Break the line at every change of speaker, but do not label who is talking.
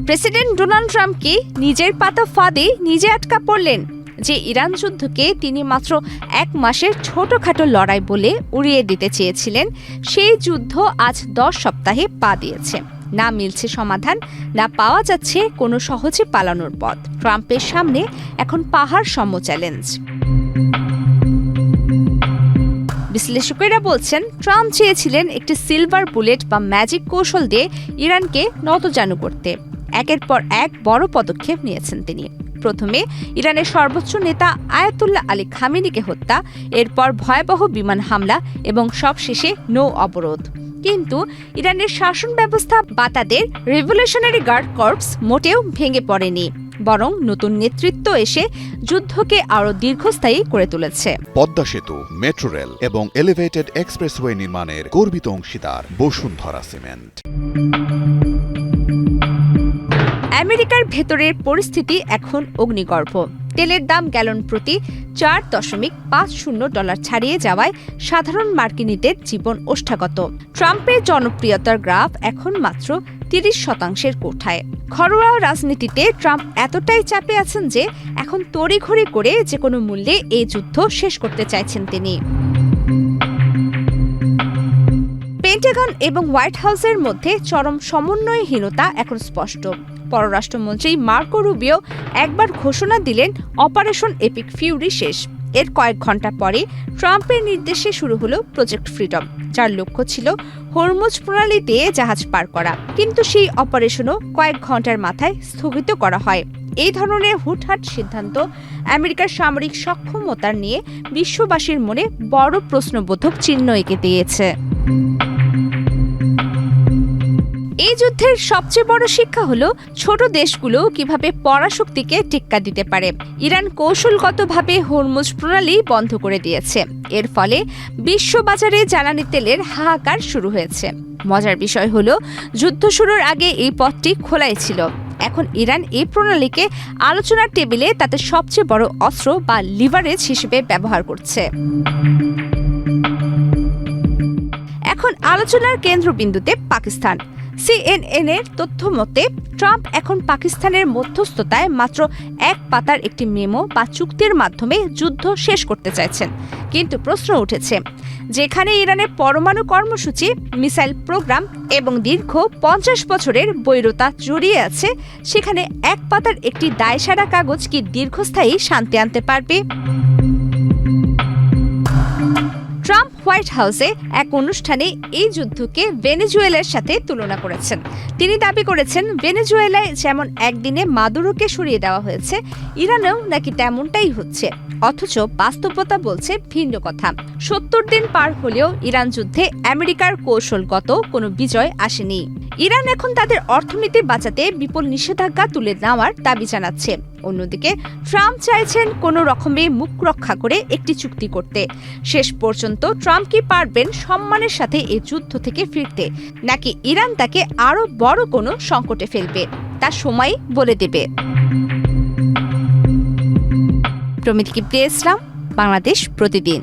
President Donald ট্রাম্পকে নিজের পাতা ফাঁদে নিজে আটকা পড়লেন। যে ইরান যুদ্ধকে তিনি মাত্র 1 মাসের ছোটখাটো লড়াই বলে উড়িয়ে দিতে চেয়েছিলেন, সেই যুদ্ধ আজ 10 সপ্তাহে পা দিয়েছে। না মিলছে সমাধান, না পাওয়া যাচ্ছে কোনো সহজে পালানোর পথ। ট্রাম্পের সামনে এখন পাহাড় সম চ্যালেঞ্জ। বিশ্লেষকেরা বলছেন, ট্রাম্প চেয়েছিলেন একটি সিলভার বুলেট বা ম্যাজিক কৌশল দিয়ে ইরানকে নতজানু করতে। একের পর এক বড় পদক্ষেপ নিয়েছেন তিনি। প্রথমে ইরানের সর্বোচ্চ নেতা আয়াতুল্লাহ আলী খামেনিকে হত্যা, এরপর ভয়াবহ বিমান হামলা এবং সবশেষে নৌ অবরোধ। কিন্তু ইরানের শাসন ব্যবস্থা বা তাদের রেভলিউশনারি গার্ড কর্পস মোটেও ভেঙে পড়েনি, বরং নতুন নেতৃত্ব এসে যুদ্ধকে আরও দীর্ঘস্থায়ী করে তুলেছে।
পদ্মা সেতু, মেট্রো রেল এবং এলিভেটেড এক্সপ্রেসওয়ে নির্মাণের গর্বিত অংশীদার বসুন্ধরা সিমেন্ট।
আমেরিকার ভেতরের পরিস্থিতি এখন অগ্নিগর্ভ। তেলের দাম গ্যালন প্রতি $4.50 ছাড়িয়ে যাওয়ায় সাধারণ মার্কিনীদের জীবন ওষ্ঠাগত। ট্রাম্পের জনপ্রিয়তার গ্রাফ এখন মাত্র 30% কোঠায়। ঘরোয়া রাজনীতিতে ট্রাম্প এতটাই চাপে আছেন যে এখন তড়িঘড়ি করে যে কোনো মূল্যে এই যুদ্ধ শেষ করতে চাইছেন তিনি। পেন্টাগন এবং হোয়াইট হাউসের মধ্যে চরম সমন্বয়হীনতা এখন স্পষ্ট। পররাষ্ট্রমন্ত্রী মার্কো রুবিও একবার ঘোষণা দিলেন অপারেশন এপিক ফিউরি শেষ। এর কয়েক ঘন্টা পরে ট্রাম্পের নির্দেশে শুরু হলো প্রজেক্ট ফ্রিডম, যার লক্ষ্য ছিল হরমুজ প্রণালীতে জাহাজ পার করা। কিন্তু সেই অপারেশনও কয়েক ঘন্টার মাথায় স্থগিত করা হয়। এই ধরনের হুটহাট সিদ্ধান্ত আমেরিকার সামরিক সক্ষমতার নিয়ে বিশ্ববাসীর মনে বড় প্রশ্নবোধক চিহ্ন এঁকে দিয়েছে। এই যুদ্ধের সবচেয়ে বড় শিক্ষা হলো ছোট দেশগুলো কিভাবে পরাশক্তিকে টেক্কা দিতে পারে। ইরান কৌশলগতভাবে হরমুজ প্রণালী বন্ধ করে দিয়েছে। এর ফলে বিশ্ববাজারে জ্বালানি তেলের হাহাকার শুরু হয়েছে। মজার বিষয় হলো, যুদ্ধ শুরুর আগে এই পথটি খোলাই ছিল। এখন ইরান এই প্রণালীকে আলোচনার টেবিলে তাদের সবচেয়ে বড় অস্ত্র বা লিভারেজ হিসেবে ব্যবহার করছে। এখন আলোচনার কেন্দ্রবিন্দুতে পাকিস্তান। সিএনএন-এর তথ্য মতে ট্রাম্প এখন পাকিস্তানের মধ্যস্থতায় মাত্র 1 পাতার একটি মেমো বা চুক্তির মাধ্যমে যুদ্ধ শেষ করতে চাইছেন। কিন্তু প্রশ্ন উঠেছে, যেখানে ইরানের পরমাণু কর্মসূচি, মিসাইল প্রোগ্রাম এবং দীর্ঘ 50 বছরের বৈরতা জড়িয়ে আছে, সেখানে 1 পাতার একটি দায়সারা কাগজ কি দীর্ঘস্থায়ী শান্তি আনতে পারবে? ট্রাম্প হোয়াইট হাউসে এক অনুষ্ঠানে এই যুদ্ধকে ভেনেজুয়েলার সাথে তুলনা করেছেন। তিনি দাবি করেছেন, ভেনেজুয়েলায় যেমন একদিনে মাদুরোকে সরিয়ে দেওয়া হয়েছে, ইরানেও নাকি তেমনটাই হচ্ছে। অথচ বাস্তবতা বলছে ভিন্ন কথা। 70 দিন পার হলেও ইরান যুদ্ধে আমেরিকার কৌশলগত কোনো বিজয় আসেনি। ইরান এখন তাদের অর্থনীতি বাঁচাতে বিপুল নিষেধাজ্ঞা তুলে নেওয়ার দাবি জানাচ্ছে। অন্যদিকে ট্রাম্প চাইছেন কোনো রকমে মুখ রক্ষা করে একটি চুক্তি করতে। শেষ পর্যন্ত ট্রাম্প কি পারবেন সম্মানের সাথে এই যুদ্ধ থেকে ফিরতে, নাকি ইরান তাকে আরও বড় কোনো সংকটে ফেলবে, তা সময় বলে দেবে। প্রমিতি কি প্রিয় ইসলাম, বাংলাদেশ প্রতিদিন।